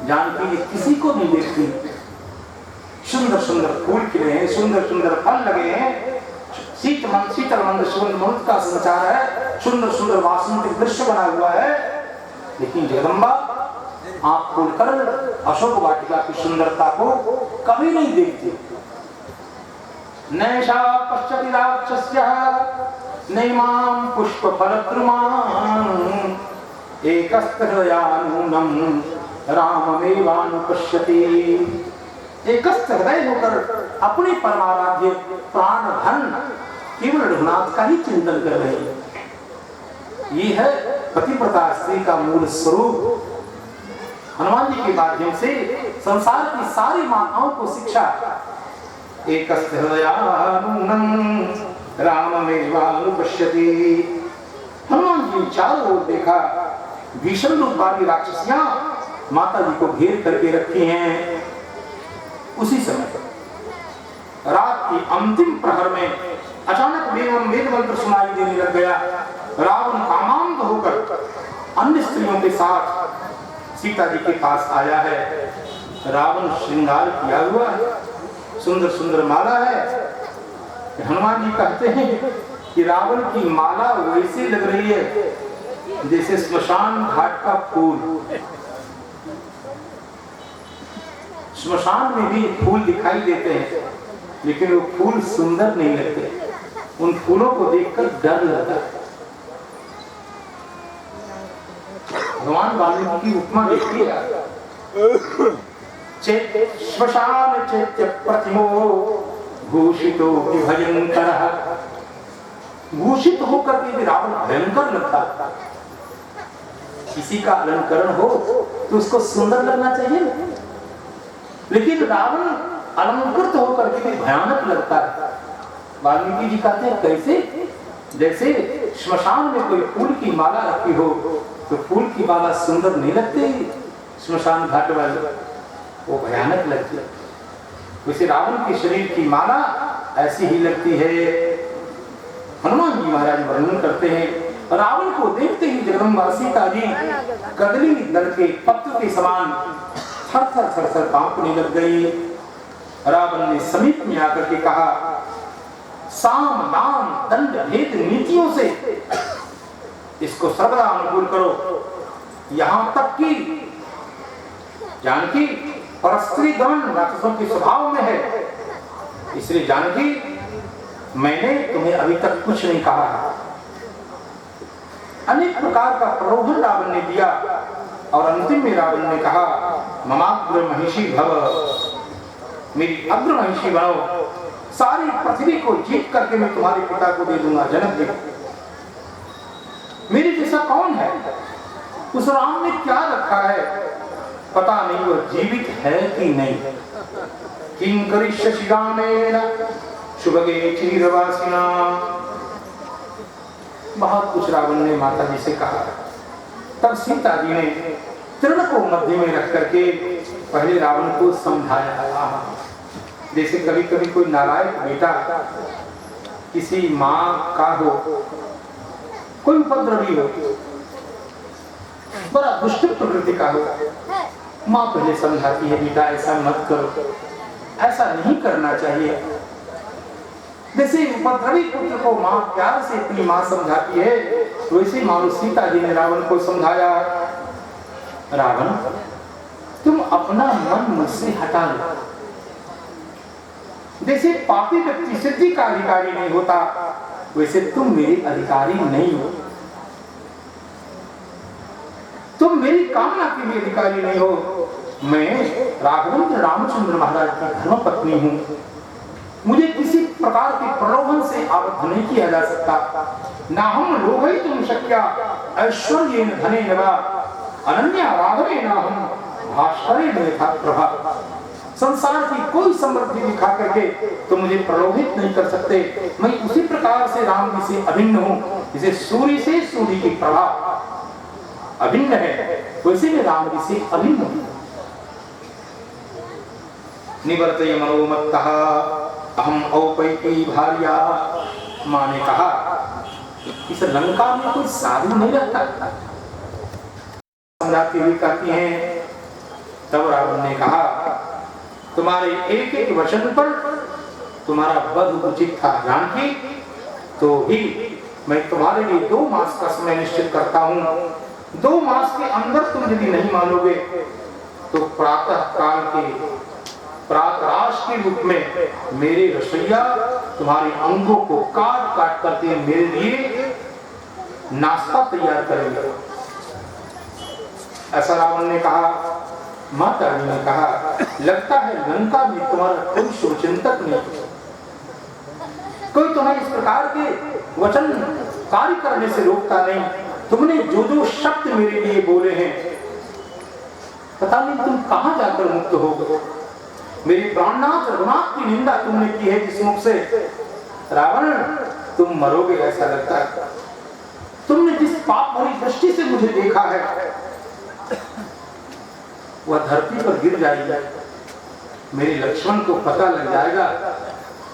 जानकी किसी को नहीं देखती। सुंदर सुंदर फूल खिले हैं, सुंदर सुंदर फल लगे हैं, शीतल मंद सुगंध मुक्त का संचार है, सुंदर सुंदर वासंतिक दृश्य बना हुआ है, लेकिन जगदम्बा आंख खोलकर अशोक वाटिका की सुंदरता को कभी नहीं देखती। नैषा पश्यति राक्षस्यः नैमां पुष्पफलद्रुमान् एकस्तहृदयानूनं राममेवानुपश्यति। एकस्थ हृदय होकर अपने परमाराध्य प्राण धन केवल रघुनाथ का ही चिंतन कर रहे हैं। ये है पतिव्रता स्त्री का मूल स्वरूप। हनुमान जी के माध्यम से संसार की सारी माताओं को शिक्षा। एकस्थ हृदयानूनं राममेवानुपश्यति। हनुमान जी चारों ओर देखा, भीषण रूप वाली राक्षसियां माता जी को घेर करके रखी हैं। उसी समय रात की अंतिम प्रहर में अचानक वेद मंत्र सुनाई देने लग गया। रावण कामांध होकर अन्य स्त्रियों के साथ सीता जी के पास आया है। रावण श्रृंगार किया हुआ है, सुंदर सुंदर माला है। हनुमान जी कहते हैं कि रावण की माला वैसे लग रही है जैसे स्मशान घाट का फूल। स्मशान में भी फूल दिखाई देते हैं, लेकिन वो फूल सुंदर नहीं लगते। उन फूलों को देखकर डर लगता है। भगवान वाल्मीकि की उपमा देखिए। श्मशान चैत्य प्रतिमो भूषितो भयंकरः। भूषित होकर के भी रावण भयंकर लगता। किसी का अलंकरण हो तो उसको सुंदर लगना चाहिए, लेकिन रावण अलंकृत होकर के भी भयानक लगता है। वाल्मीकि जी कहते हैं कैसे? जैसे श्मशान में कोई फूल की माला रखी हो तो फूल की माला सुंदर नहीं लगती, श्मशान घाट वाले वो भयानक लगती है। वैसे रावण के शरीर की माला ऐसी ही लगती है। हनुमान जी महाराज वर्णन करते हैं, रावण को देखते ही जगदम्बा सीता जी कदली दल के पत्र के समान थर थर कांपने लग गई। रावण ने समीप में आकर के कहा, साम दान दंड भेद नीतियों से इसको सर्वदा अनुकूल करो। यहां तक कि जानकी परस्त्री गमन राक्षसों के स्वभाव में है, इसलिए जानकी मैंने तुम्हें अभी तक कुछ नहीं कहा। अनेक प्रकार का प्रलोभन रावण ने दिया और अंतिम में रावण ने कहा, ममाग्र महिषी भव, मेरी अग्र महिषी बनो, सारी पृथ्वी को जीत करके मैं तुम्हारे पिता को दे दूंगा जनक जी। मेरे जैसा कौन है? उस राम ने क्या रखा है पता नहीं, वो जीवित है कि नहीं। किं करिष्यसि रामेण शुभगे चिरवासिना। बहुत कुछ रावण ने माता जी से कहा। तब सीता जी ने तृण को मध्य में रख करके पहले रावण को समझाया। जैसे कभी कभी कोई नालायक बेटा किसी माँ का हो, कोई उपद्रवी हो, बड़ा दुष्ट प्रकृति का हो, माँ पहले समझाती है, बेटा ऐसा मत करो, ऐसा नहीं करना चाहिए। जैसे उपद्रवी पुत्र को माँ प्यार से अपनी माँ समझाती है, वैसे मानो सीता जी ने रावण को समझाया, रावण तुम अपना मन मुझसे हटा लो। जैसे पापी व्यक्ति सिद्धि का अधिकारी नहीं होता, वैसे तुम मेरे अधिकारी नहीं हो। तुम मेरी कामना के भी अधिकारी नहीं हो। मैं राघवेंद्र रामचंद्र महाराज की धर्मपत्नी हूँ। मुझे किसी प्रकार के प्रलोभन से आबद्ध नहीं किया जा सकता। ना हम लोभयितुं शक्या ऐश्वर्येन धनेन वा अनन्या राघवेन हम भास्करेण यथा प्रभा। संसार की कोई समृद्धि दिखा करके तो मुझे प्रलोभित नहीं कर सकते। मैं उसी प्रकार से राम जी से अभिन्न हूँ, जैसे सूर्य से सूर्य की प्रभा अभिन्न है, वैसे मैं राम जी से अभिन्न हूँ। निवर्तय मनोमत्तः अहम औपैकी भार्या। माँ ने कहा, इस लंका में कोई साधु नहीं रहता। समझाती हुई कहती हैं, तब रावण ने कहा, तुम्हारे एक एक वचन पर तुम्हारा वध उचित था जानकी, तो भी मैं तुम्हारे लिए 2 मास का समय निश्चित करता हूँ। 2 मास के अंदर तुम यदि नहीं मानोगे तो प्रातः काल के प्रातराश के रूप में मेरे रसोइया तुम्हारे अंगों को काट काट करके मेरे लिए नाश्ता तैयार करेंगे। ऐसा रावण ने कहा। माता रानी ने कहा, लगता है लंका में तुम्हारा कोई शुभचिंतक नहीं, कोई तुम्हें इस प्रकार के वचन कार्य करने से रोकता नहीं। तुमने जो जो शब्द मेरे लिए बोले हैं, पता नहीं तुम कहां जाकर मुक्त हो। मेरी प्राणनाथ रघुनाथ की निंदा तुमने की है जिस मुख से, रावण तुम मरोगे ऐसा लगता है। तुमने जिस पाप भरी दृष्टि से मुझे देखा है वह धरती पर गिर जाएगी। मेरे लक्ष्मण को पता लग जाएगा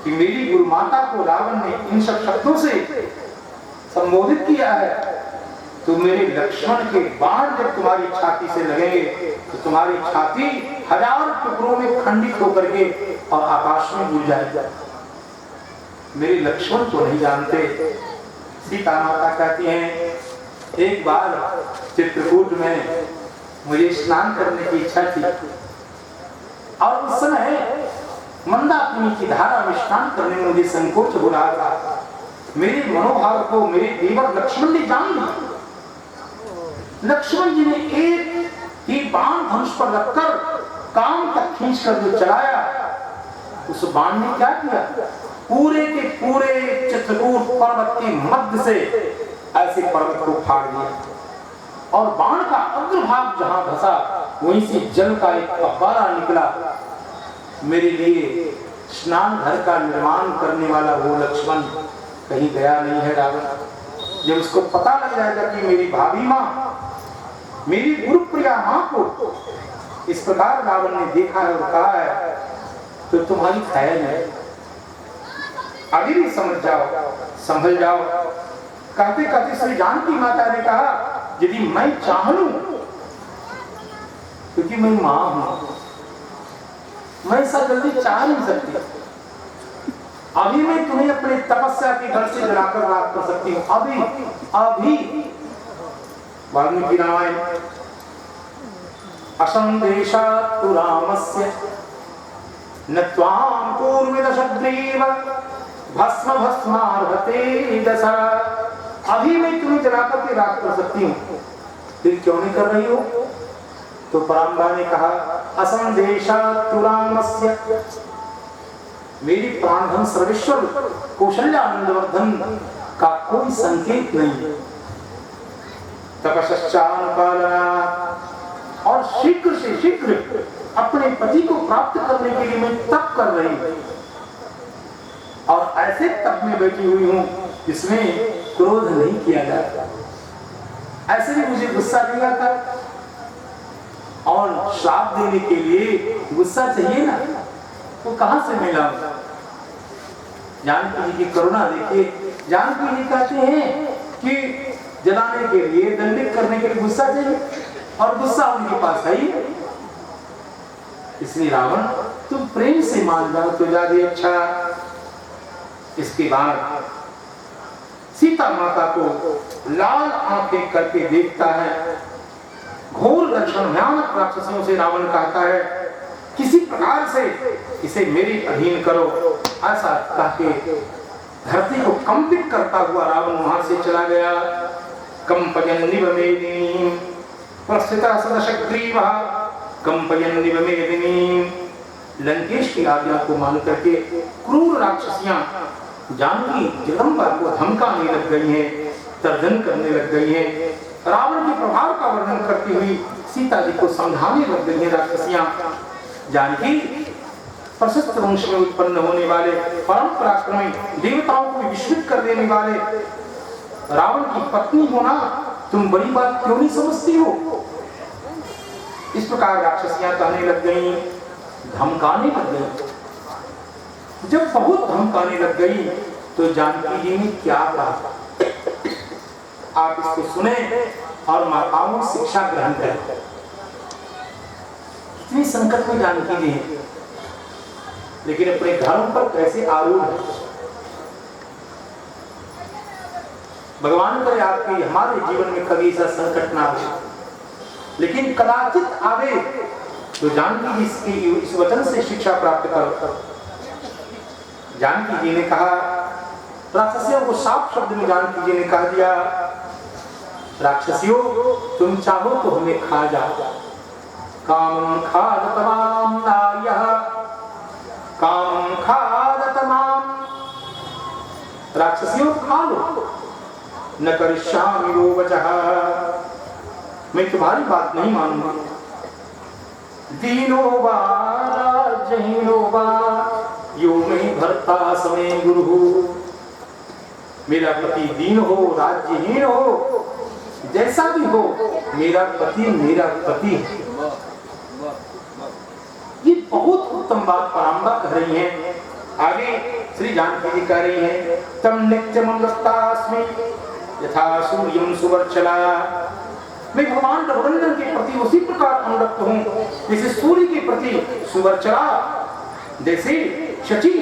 कि मेरी गुरु माता को रावण ने इन सब शब्दों से संबोधित किया है, तो मेरे लक्ष्मण के बाण जब तुम्हारी छाती से लगेंगे तो तुम्हारी छाती 1000 टुकड़ों में खंडित होकर के और आकाश में उड़ जाएगा। मेरे लक्ष्मण को नहीं जानते। सीता माता कहती हैं, एक बार चित्रकूट में मुझे स्नान करने की इच्छा थी और उस समय मंदाकिनी की धारा में स्नान करने में मुझे संकोच हो रहा था। मेरे मनोभाव को मेरे देवर लक्ष्मण ने जान लिया। लक्ष्मण जी ने एक ही बाण धनुष पर रखकर काम तक खींचकर जो चलाया, उस बाण ने क्या किया, पूरे के पूरे चित्रकूट पर्वत के मध्य से ऐसे पर्वत को फाड़ दिया और बाण का अग्रभाग जहां धसा वहीं से जल का एक फव्वारा निकला। मेरे लिए स्नान घर का निर्माण करने वाला वो लक्ष्मण कहीं गया नहीं है रावण। जब उसको पता लग जाएगा कि मेरी भाभी माँ, मेरी गुरुप्रिया माँ को इस प्रकार रावण ने देखा है और कहा है, तो तुम्हारी खैर है, अभी भी समझ जाओ, संभल जाओ। कहते कहते श्री जानकी माता ने कहा, यदि मैं चाह लूं, क्योंकि मैं मां हूं, मैं ऐसा जल्दी चाह नहीं सकती। अभी मैं तुम्हें अपने तपस्या के घर से जलाकर रात कर सकती हूँ। अभी वाल्मीकि रामायण, असंदेशात् तु रामस्य न त्वां पूर्वदशग्रीव भस्म भस्मार्हते दशा। अभी मैं तुम्हें जलाकर के रात कर सकती हूँ, फिर क्यों नहीं कर रही हो? तो पराम्बा ने कहा, असंदेशात् तु रामस्य, मेरी प्राणधन सर्वेश्वर कौशल्यानंदवर्धन का कोई संकेत नहीं। तपस्यानुपालना, और शीघ्र से शीघ्र अपने पति को प्राप्त करने के लिए मैं तप कर रही हूँ, और ऐसे तप में बैठी हुई हूँ जिसमें क्रोध नहीं किया जाता। ऐसे भी मुझे गुस्सा नहीं आता, और श्राप देने के लिए गुस्सा चाहिए ना, वो कहां से मिला? जानकी जी की करुणा देखिए। जानकी जी कहते हैं कि जलाने के लिए, दंडित करने के लिए गुस्सा चाहिए, और गुस्सा उनके पास है ही। इसलिए रावण तुम प्रेम से मान जाओ तो ज्यादा अच्छा। इसके बाद सीता माता को लाल आंखें करके देखता है। घोर लक्षण भयानक राक्षसों से रावण कहता है, किसी प्रकार से इसे मेरे अधीन करो। ऐसा कहके धरती को कंपित करता हुआ रावण वहां से चला गया। कंपयन्निव मेदिनीं प्रस्थितः सदशग्रीवः कंपयन्निव मेदिनीं। लंकेश की आज्ञा को मान करके क्रूर राक्षसियां जानकी जगदम्बा को धमकाने लग गई हैं, तर्जन करने लग गई हैं। रावण के प्रभाव का वर्णन करती हुई सीता जी को समझाने लग गई हैं राक्षसियां। जानकी प्रशस्त वंश में उत्पन्न होने वाले, परम पराक्रमी, देवताओं को विस्मित कर देने वाले रावण की पत्नी होना तुम बड़ी बात क्यों नहीं समझती हो? इस प्रकार राक्षसियां कहने लग गई, धमकाने लग गई। जब बहुत धमकाने लग गई तो जानकी जी ने क्या कहा, आप इसको सुने और माताओं शिक्षा ग्रहण करें। कितनी संकट में जानकी जी है, लेकिन अपने घरों पर कैसे आरूढ़ है। भगवान करे आपके हमारे जीवन में कभी ऐसा संकट ना आवे, लेकिन कदाचित आवे तो जानकी जी इसके इस वचन से शिक्षा प्राप्त करो। जानकी जी ने कहा, राक्षसियों को साफ शब्द में जानकी जी ने कह दिया, राक्षसियों तुम चाहो तो हमें खा जाओ। काम खादतमाम नार्यः काम खादतमाम, राक्षसियों खा लो, न करिष्यामि वो वचः, मैं तुम्हारी बात नहीं मानूंगा। दीनो वा राज्यहीनो वा यो मे भर्ता समय गुरु, मेरा पति दीन हो राज्यहीन हो जैसा भी हो, मेरा पति है। ये बहुत उत्तम बात पराम्बा कह रही है। आगे श्री जानकी जी कह रही है, तम नित्यममृतास्मि यथा सूर्यं सुवर्चला, मैं भगवान रघुनंदन के प्रति उसी प्रकार अनुरक्त हूँ जैसे सूर्य के प्रति सुवर्चला, जैसे शची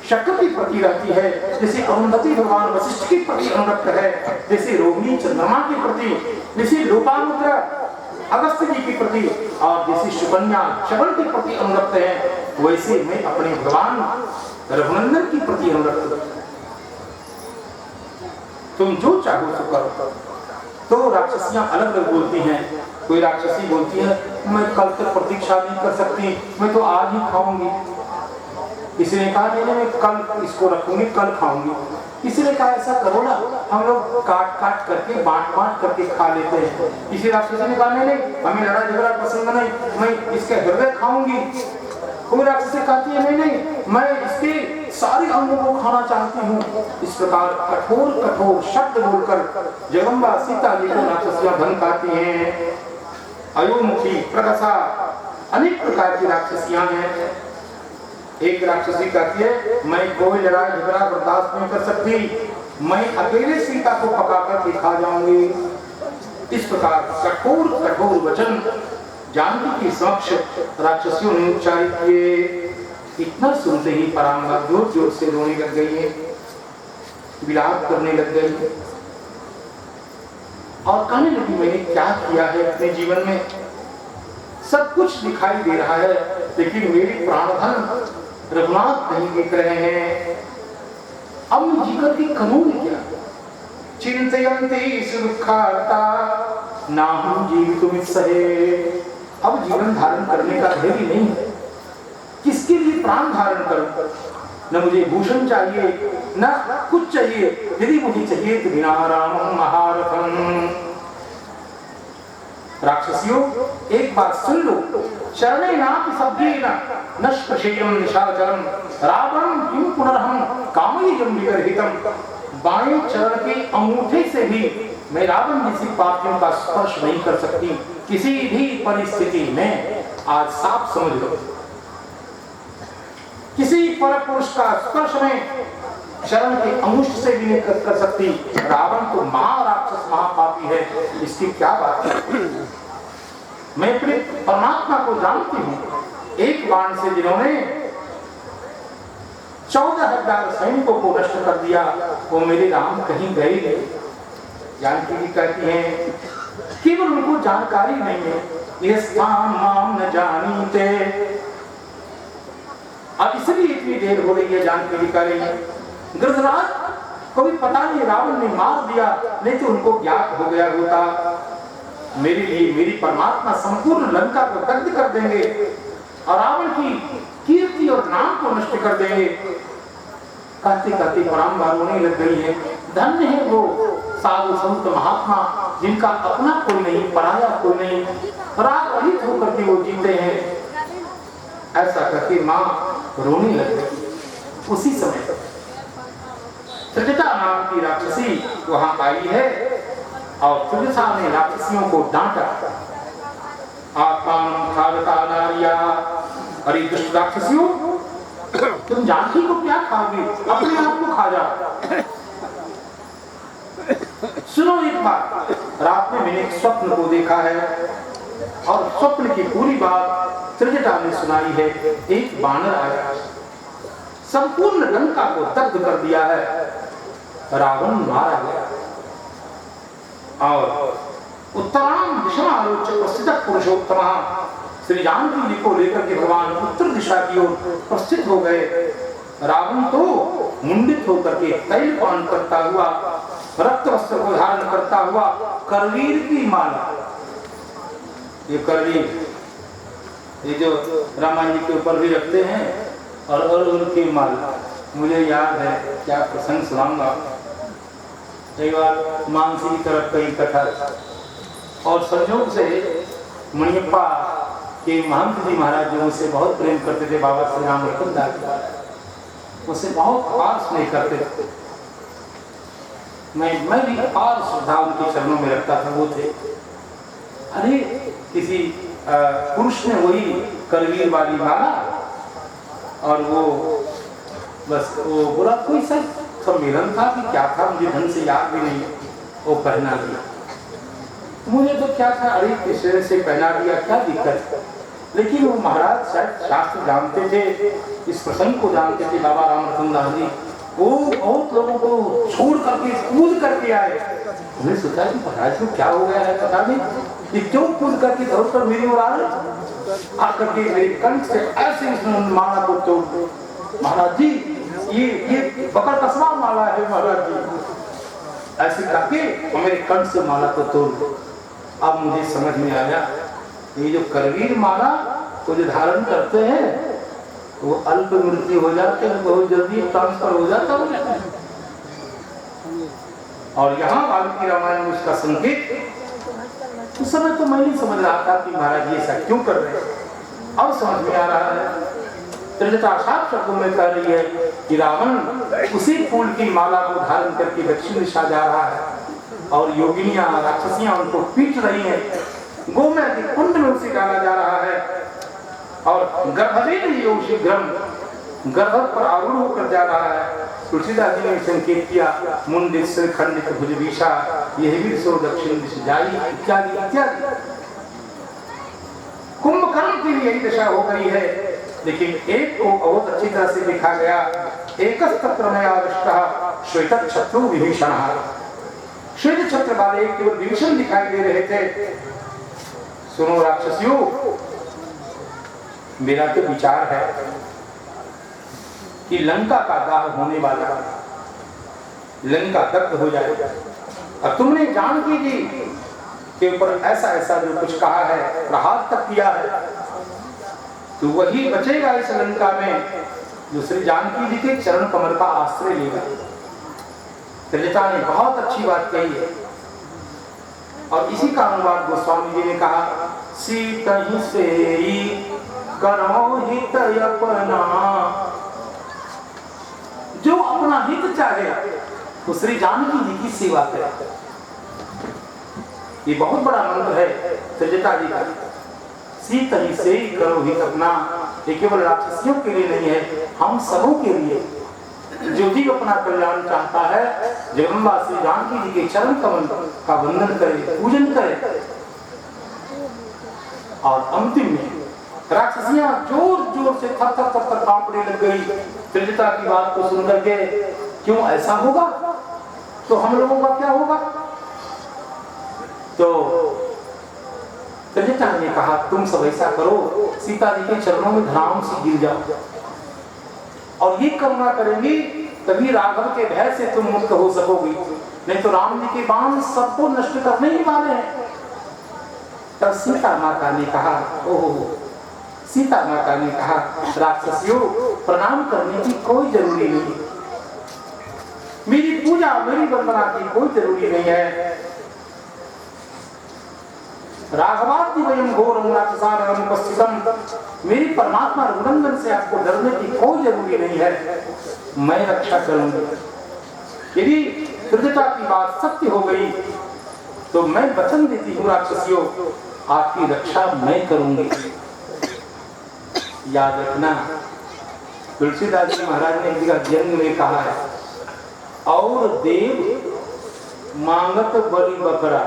शक्र के प्रति रहती है, जैसे अरुंधति भगवान वशिष्ठ के प्रति अनुरक्त है, जैसे रोहिणी चंद्रमा के प्रति, जैसे लोपामुद्रा अगस्त्य जी के प्रति, और जैसे सुकन्या शबल के प्रति अनुरक्त है, वैसे मैं अपने भगवान रघुनंदन के प्रति अनुरक्त हूं। तुम जो चाहो सो करो। तो राक्षसियां अलग अलग बोलती हैं। कोई राक्षसी बोलती है, मैं कल तक प्रतीक्षा नहीं कर सकती, मैं तो आज ही खाऊंगी। किसी ने कहा नहीं मैं कल इसको रखूंगी, कल खाऊंगी। किसी ने कहा ऐसा करो ना, हम लोग काट काट करके बांट बांट करके खा लेते हैं। किसी राक्षसी ने कहा नहीं हमें लड़ा झगड़ा पसंद नहीं, मैं इसके हृदय खाऊंगी। कोई राक्षसी कहती है नहीं मैं इसके सारे अंगों को खाना चाहती हूँ। इस प्रकार कठोर कठोर शब्द बोलकर जगदम्बा सीता जी को राक्षसियां धमकाती हैं। अयोमुखी प्रगसा अनेक प्रकार की राक्षसियां हैं। एक राक्षसी कहती है मैं कोई लड़ाई झगड़ा बर्दाश्त नहीं कर सकती, मैं अकेले सीता को पकाकर के खा जाऊंगी। इस प्रकार कठोर कठोर वचन जानकी के समक्ष राक्षसियों ने उच्चारित किए। इतना सुनते ही पराम्बा जोर जोर से रोने लग गई है, विलाप करने लग गई और कहने लगी मैंने क्या किया है अपने जीवन में, सब कुछ दिखाई दे रहा है लेकिन मेरी प्राणधन रघुनाथ नहीं दिख रहे हैं। अब मैं जीकर के करूंगी क्या? चिंतयन्ति सुखार्ता ना हम जीवितुमिच्छहे, अब जीवन धारण करने का धैर्य नहीं है। किसके लिए प्राण धारण करूं? न मुझे भूषण चाहिए न कुछ चाहिए, यदि मुझे चाहिए तो बिना रामं महारथम। राक्षसियों एक बात सुन लो, चरणे नापि शब्देन न स्पृशेयं निशाचरं रावणं किं पुनर्हं कामयेयं विगर्हितं। बाएं चरण के अंगूठे से भी मैं रावण जैसी पापियों का स्पर्श नहीं कर सकती किसी भी परिस्थिति में। आज साफ समझ लो, किसी परपुरुष का स्पर्श में चरण के अंगुष्ठ से भी नहीं कर सकती। रावण तो महाराक्षस महापापी है, इसकी क्या बात है। मैं अपने परमात्मा को जानती हूँ। एक बाण से जिन्होंने 14,000 सैनिकों को नष्ट कर दिया, वो मेरे राम कहीं गए नहीं। जानकी जी कहती हैं केवल उनको जानकारी नहीं है, ये स्थान माम न जानीते, अब इसलिए इतनी देर हो रही है। जानकी जी कह रही है गृहराज को भी पता नहीं रावण ने मार दिया, नहीं तो उनको ज्ञात हो गया होता। मेरे लिए मेरी परमात्मा संपूर्ण लंका को दग्ध कर देंगे और रावण की कीर्ति और नाम को नष्ट कर देंगे। कहते कहते पराम्बा रोने लग गई है। धन्य है वो साधु संत महात्मा जिनका अपना कोई नहीं, पराया कोई नहीं, राग रहित होकर के वो जीते हैं। ऐसा करके माँ रोने लग गई। उसी समय त्रिजटा नाम की राक्षसी वहां आई है और त्रिजटा ने राक्षसियों को डांटा। आत्मान खादता नारिया, अरे दुष्ट राक्षसियों तुम जानकी को क्या खाओगे, अपने आप को खा जाओ। सुनो एक बात, रात में मैंने एक स्वप्न को देखा है। और स्वप्न की पूरी बात त्रिजटा ने सुनाई है। एक बानर आया, संपूर्ण लंका को दग्ध कर दिया है, रावण मारा गया। और उत्तरायण दिशा आलोचक स्थित पुरुषोत्तम श्री जानकी जी को लेकर के भगवान उत्तर दिशा की ओर प्रस्थित हो गए। रावण तो मुंडित होकर के तैल पान करता हुआ, रक्त वस्त्र को धारण करता हुआ, करवीर की माला, ये करवीर, ये जो रामायण जी के ऊपर भी रखते हैं, और अड़हुल की माला, मुझे याद है, क्या प्रसंग सुनाऊंगा। एक बार मानसी की तरफ कहीं कथा, और संयोग से मुनियप्पा के महंत जी महाराज जी उनसे बहुत प्रेम करते थे, बाबा श्री राम रतन दास उसे बहुत अपार स्नेह करते थे। मैं भी अपार श्रद्धा उनके चरणों में रखता था। वो थे, अरे किसी पुरुष ने वही करवीर वाली माला, और वो बस वो बुरा कोई सा सम्मेलन था कि क्या था, मुझे ढंग से याद भी नहीं, वो पहना दिया। मुझे तो क्या था, अरे किसी से पहना दिया, क्या दिक्कत। लेकिन वो महाराज शायद शास्त्र जानते थे, इस प्रसंग को जानते थे, बाबा राम रतन दास जी। वो बहुत लोगों को छोड़ करके कूद करके आए। उन्हें सोचा कि महाराज को क्या हो गया है, पता नहीं ये क्यों कूद करके धड़ पर मेरी ओर आ रहे, आकर के मेरे कंठ से ऐसे माला को तोड़ दो। महाराज जी ये बकर कसवा माला है महाराज जी, ऐसे करके मेरे कंठ से माला को तोड़ दो। अब मुझे समझ में आया, ये जो करवीर माला को जो धारण करते हैं वो अल्प मृत्यु हो जाते हैं, बहुत जल्दी ट्रांसफर हो जाता है। और यहाँ वाल्मीकि रामायण में उसका संकेत, उस समय तो मैं नहीं समझ रहा था कि महाराज ये ऐसा क्यों कर रहे हैं, अब समझ में आ रहा है। त्रिजटा सात शब्दों में कह रही है कि रावण उसी फूल की माला को धारण करके दक्षिण दिशा जा रहा है, और योगिनियां राक्षसियां उनको पीट रही हैं, गोमय के कुंड में उसे डाला जा रहा है, और गर्भवेद योग शीघ्रम गर्भ पर आरूढ़ होकर जा रहा है। तुलसीदास जी ने संकेत किया, मुंडित सिर खंडित भुजभीषा, यह भी सो दक्षिण दिशा जाई, इत्यादि इत्यादि। कुंभकर्ण की भी यही दशा हो गई है। लेकिन एक को बहुत अच्छी तरह से लिखा गया, एकस्तत्रमयाविष्टः श्वेतच्छत्रु विभीषणः। श्वेत छत्र वाले केवल विभीषण दिखाई दे रहे थे। सुनो राक्षसियों, मेरा तो विचार है कि लंका का दाह होने वाला, लंका दग्ध हो जाएगा। और तुमने जानकी जी के ऊपर ऐसा ऐसा जो कुछ कहा है, प्रहार तक किया है, तो वही बचेगा इस लंका में जो श्री जानकी जी के चरण कमल का आश्रय लेगा। त्रिजटा ने बहुत अच्छी बात कही है, और इसी का अनुवाद गोस्वामी जी ने कहा, सीतहि सेई करो हित अपना। जो अपना हित चाहे वो श्री जानकी जी की सेवा करे। ये बहुत बड़ा मंत्र है त्रिजटा जी का। सीतहि सेई करो हित अपना, ये केवल राक्षसियों के लिए नहीं है, हम सबों के लिए। जो भी अपना कल्याण चाहता है, जगदम्बा श्री जानकी जी के चरण कमल का वंदन करे, पूजन करे। और अंतिम में राक्षसियां जोर जोर से थर थर थर थर कांपने लग गई त्रिजटा की बात को सुनकर के। क्यों ऐसा होगा तो हम लोगों का क्या होगा? तो त्रिजटा ने कहा, तुम सब ऐसा करो, सीता जी के चरणों में धड़ाम से गिर जाओ, और ये करुणा करेंगी तभी राघव के भय से तुम मुक्त हो सकोगी, नहीं तो राम जी के बाण सबको नष्ट करने ही वाले हैं। तब सीता माता ने कहा, ओह, सीता माता ने कहा, राक्षसियों प्रणाम करने की कोई जरूरी नहीं, मेरी पूजा मेरी वंदना की कोई जरूरी नहीं है। राघवादि वयम घोरम राक्षसानम उपस्थितम, मेरी परमात्मा रघुनंदन से आपको डरने की कोई जरूरी नहीं है, मैं रक्षा करूंगी। यदि त्रिजटा की बात सत्य हो गई तो मैं वचन देती हूँ राक्षसियों, आपकी रक्षा मैं करूंगी। याद रखना, तुलसीदास जी महाराज ने एक जगह जन्म में कहा है, और देव मांगत बलि बकरा,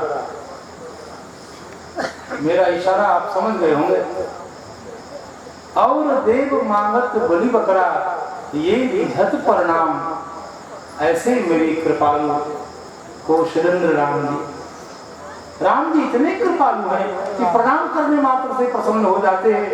मेरा इशारा आप समझ गए होंगे। और देव मांगत बलि बकरा ये विधत परिणाम, ऐसे मेरे कृपालु कौशलेंद्र राम जी। राम जी इतने कृपालु हैं कि प्रणाम करने मात्र से प्रसन्न हो जाते हैं।